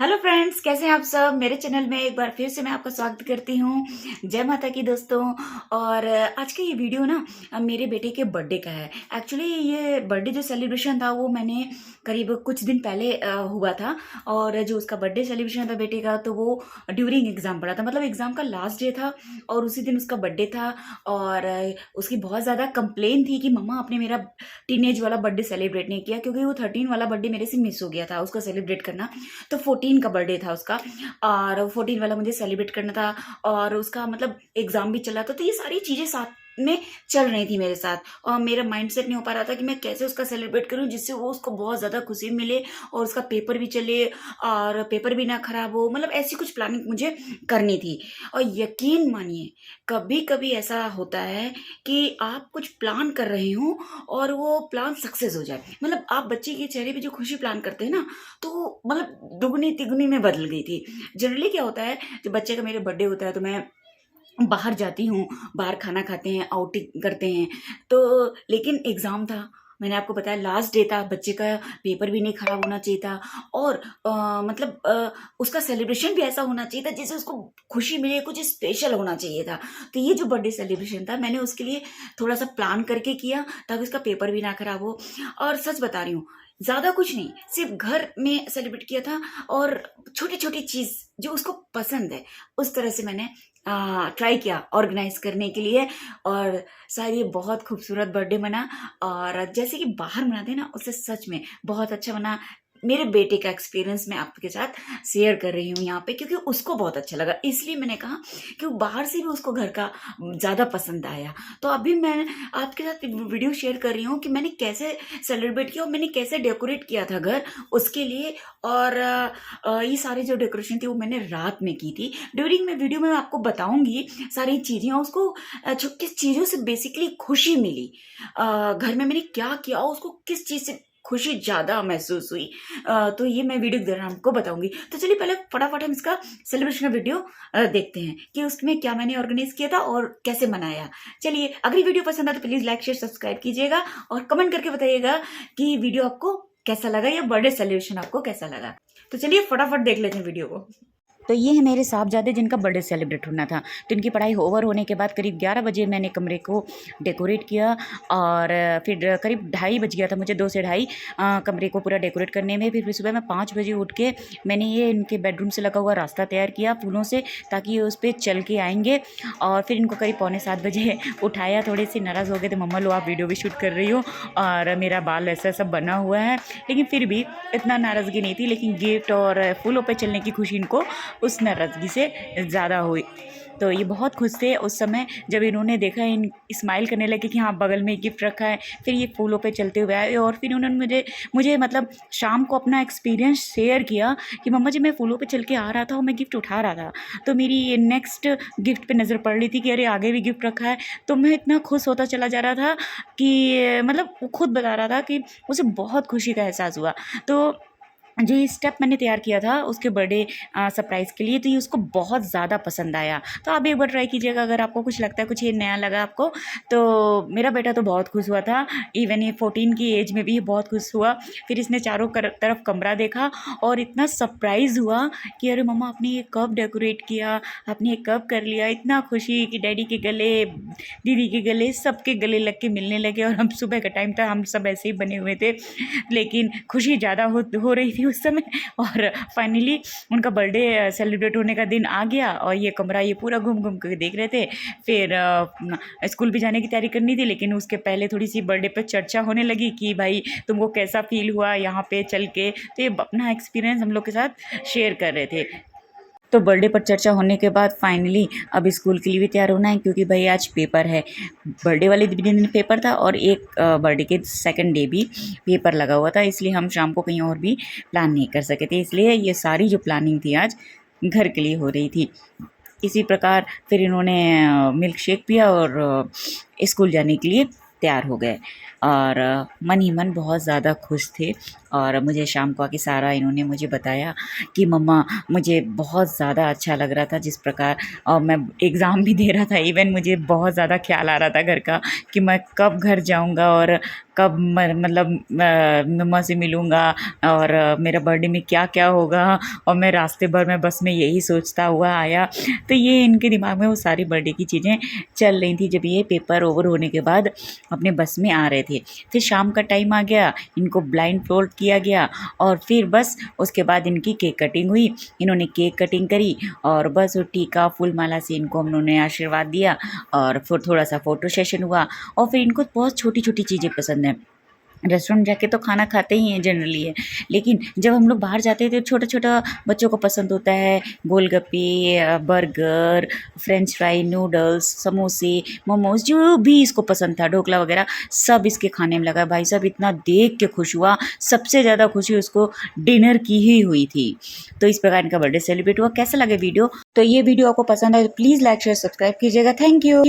Hello friends, कैसे हैं आप सब। मेरे चैनल में एक बार फिर से मैं आपका स्वागत करती हूँ। जय माता की दोस्तों। और आज का ये वीडियो ना मेरे बेटे के बर्थडे का है। एक्चुअली ये बर्थडे जो सेलिब्रेशन था वो मैंने करीब कुछ दिन पहले हुआ था। और जो उसका बर्थडे सेलिब्रेशन था बेटे का, तो वो ड्यूरिंग एग्ज़ाम पड़ा था, मतलब एग्ज़ाम का लास्ट डे था और उसी दिन उसका बर्थडे था। और उसकी बहुत ज़्यादा कंप्लेन थी कि मम्मा आपने मेरा टीनेज वाला बर्थडे सेलिब्रेट नहीं किया, क्योंकि वो 13 वाला बर्थडे मेरे से मिस हो गया था उसका सेलिब्रेट करना। तो 14 का बर्थडे था उसका और 14 वाला मुझे सेलिब्रेट करना था। और उसका मतलब एग्ज़ाम भी चला था, तो ये सारी चीज़ें साथ में चल रही थी मेरे साथ। और मेरा माइंडसेट नहीं हो पा रहा था कि मैं कैसे उसका सेलिब्रेट करूं जिससे वो उसको बहुत ज़्यादा खुशी मिले और उसका पेपर भी चले और पेपर भी ना खराब हो। मतलब ऐसी कुछ प्लानिंग मुझे करनी थी। और यकीन मानिए, कभी कभी ऐसा होता है कि आप कुछ प्लान कर रहे हो और वो प्लान सक्सेस हो जाए। मतलब आप बच्चे के चेहरे पे जो खुशी प्लान करते हैं ना, तो मतलब दुगनी तिगुनी में बदल गई थी। जनरली क्या होता है, जब बच्चे का मेरे बर्थडे होता है तो मैं बाहर जाती हूँ, बाहर खाना खाते हैं, आउटिंग करते हैं। तो लेकिन एग्ज़ाम था, मैंने आपको बताया लास्ट डे था, बच्चे का पेपर भी नहीं खराब होना चाहिए था। और मतलब उसका सेलिब्रेशन भी ऐसा होना चाहिए था जिससे उसको खुशी मिले, कुछ स्पेशल होना चाहिए था। तो ये जो बर्थडे सेलिब्रेशन था मैंने उसके लिए थोड़ा सा प्लान करके किया ताकि उसका पेपर भी ना खराब हो। और सच बता रही हूँ, ज़्यादा कुछ नहीं, सिर्फ घर में सेलिब्रेट किया था। और छोटी छोटी चीज़ जो उसको पसंद है उस तरह से मैंने ट्राई किया ऑर्गेनाइज करने के लिए। और शायद ये बहुत खूबसूरत बर्थडे बना। और जैसे कि बाहर मनाते हैं ना, उससे सच में बहुत अच्छा बना। मेरे बेटे का एक्सपीरियंस मैं आपके साथ शेयर कर रही हूँ यहाँ पे, क्योंकि उसको बहुत अच्छा लगा, इसलिए मैंने कहा कि वो बाहर से भी उसको घर का ज़्यादा पसंद आया। तो अभी मैं आपके साथ वीडियो शेयर कर रही हूँ कि मैंने कैसे सेलिब्रेट किया और मैंने कैसे डेकोरेट किया था घर उसके लिए। और ये सारी जो डेकोरेशन थी वो मैंने रात में की थी। ड्यूरिंग में वीडियो में मैं आपको बताऊंगी सारी चीज़ें, उसको किस चीज़ों से बेसिकली खुशी मिली, घर में मैंने क्या किया, उसको किस चीज़ से खुशी ज़्यादा महसूस हुई। तो ये मैं वीडियो के दौरान आपको बताऊंगी। तो चलिए पहले फटाफट हम इसका सेलिब्रेशन का वीडियो देखते हैं कि उसमें क्या मैंने ऑर्गेनाइज किया था और कैसे मनाया। चलिए, अगर ये वीडियो पसंद आए तो प्लीज़ लाइक शेयर सब्सक्राइब कीजिएगा और कमेंट करके बताइएगा कि वीडियो आपको कैसा लगा या बर्थडे सेलिब्रेशन आपको कैसा लगा। तो चलिए फटाफट देख लेते हैं वीडियो को। तो ये है मेरे साहबजादे जिनका बर्थडे सेलिब्रेट होना था। तो इनकी पढ़ाई ओवर होने के बाद करीब 11 बजे मैंने कमरे को डेकोरेट किया। और फिर करीब 2:30 बज गया था मुझे, 2 से ढाई कमरे को पूरा डेकोरेट करने में। फिर सुबह मैं 5 बजे उठ के मैंने ये इनके बेडरूम से लगा हुआ रास्ता तैयार किया फूलों से, ताकि ये उस पर चल के आएंगे। और फिर इनको करीब 6:45 बजे उठाया। थोड़े से नाराज़ हो गए थे, मम्मा लो आप वीडियो भी शूट कर रही हो और मेरा बाल ऐसा सब बना हुआ है। लेकिन फिर भी इतना नाराज़गी नहीं थी, लेकिन गिफ्ट और फूलों पे चलने की खुशी इनको उस नाराज़गी से ज़्यादा हुई। तो ये बहुत खुश थे उस समय जब इन्होंने देखा, इन स्माइल करने लगे कि हाँ बगल में गिफ्ट रखा है। फिर ये फूलों पे चलते हुए आए और फिर उन्होंने मुझे मुझे मतलब शाम को अपना एक्सपीरियंस शेयर किया कि मम्मा जी मैं फूलों पे चल के आ रहा था और मैं गिफ्ट उठा रहा था, तो मेरी ये नेक्स्ट गिफ्ट पे नज़र पड़ रही थी कि अरे आगे भी गिफ्ट रखा है। तो मैं इतना खुश होता चला जा रहा था कि मतलब वो खुद बता रहा था कि उसे बहुत खुशी का एहसास हुआ। तो जो ये स्टेप मैंने तैयार किया था उसके बर्थडे सरप्राइज़ के लिए, तो ये उसको बहुत ज़्यादा पसंद आया। तो आप एक बार ट्राई कीजिएगा अगर आपको कुछ लगता है, कुछ ये नया लगा आपको। तो मेरा बेटा तो बहुत खुश हुआ था, इवन ये 14 की एज में भी ये बहुत खुश हुआ। फिर इसने चारों तरफ कमरा देखा और इतना सरप्राइज़ हुआ कि अरे मम्मा आपने ये कब डेकोरेट किया, आपने ये कब कर लिया। इतना खुशी कि डैडी के गले, दीदी के गले, सबके गले लग के मिलने लगे। और हम सुबह का टाइम था, हम सब ऐसे ही बने हुए थे, लेकिन खुशी ज़्यादा हो रही थी उस समय। और फाइनली उनका बर्थडे सेलिब्रेट होने का दिन आ गया और ये कमरा ये पूरा घूम घूम कर देख रहे थे। फिर स्कूल भी जाने की तैयारी करनी थी, लेकिन उसके पहले थोड़ी सी बर्थडे पे चर्चा होने लगी कि भाई तुमको कैसा फील हुआ यहाँ पे चल के। तो ये अपना एक्सपीरियंस हम लोग के साथ शेयर कर रहे थे। तो बर्थडे पर चर्चा होने के बाद फाइनली अब स्कूल के लिए भी तैयार होना है, क्योंकि भाई आज पेपर है। बर्थडे वाले दिन पेपर था और एक बर्थडे के सेकंड डे भी पेपर लगा हुआ था, इसलिए हम शाम को कहीं और भी प्लान नहीं कर सके थे। इसलिए ये सारी जो प्लानिंग थी आज घर के लिए हो रही थी। इसी प्रकार फिर इन्होंने मिल्क शेक पिया और स्कूल जाने के लिए तैयार हो गए। और मन ही मन बहुत ज़्यादा खुश थे। और मुझे शाम को आके सारा इन्होंने मुझे बताया कि मम्मा मुझे बहुत ज़्यादा अच्छा लग रहा था जिस प्रकार, और मैं एग्ज़ाम भी दे रहा था, इवन मुझे बहुत ज़्यादा ख्याल आ रहा था घर का कि मैं कब घर जाऊंगा और कब मतलब मम्मा से मिलूंगा और मेरा बर्थडे में क्या क्या होगा। और मैं रास्ते भर में बस में यही सोचता हुआ आया। तो ये इनके दिमाग में वो सारी बर्थडे की चीज़ें चल रही थी जब ये पेपर ओवर होने के बाद अपने बस में आ रहे थे। फिर शाम का टाइम आ गया, इनको ब्लाइंड फोल्ड किया गया और फिर बस उसके बाद इनकी केक कटिंग हुई। इन्होंने केक कटिंग करी और बस वो टीका फूल माला से इनको हम लोगों ने आशीर्वाद दिया और फिर थोड़ा सा फ़ोटो सेशन हुआ। और फिर इनको बहुत छोटी-छोटी चीज़ें पसंद हैं। रेस्टोरेंट जाके तो खाना खाते ही हैं जनरली है, लेकिन जब हम लोग बाहर जाते हैं तो छोटा-छोटा बच्चों को पसंद होता है गोलगप्पे, बर्गर, फ्रेंच फ्राई, नूडल्स, समोसे, मोमोज़, जो भी इसको पसंद था, ढोकला वगैरह सब इसके खाने में लगा। भाई साहब इतना देख के खुश हुआ, सबसे ज़्यादा खुशी उसको डिनर की ही हुई थी। तो इस प्रकार इनका बर्थडे सेलिब्रेट हुआ। कैसा लगा वीडियो? तो ये वीडियो आपको पसंद आए तो प्लीज़ लाइक, शेयर, सब्सक्राइब कीजिएगा। Thank you.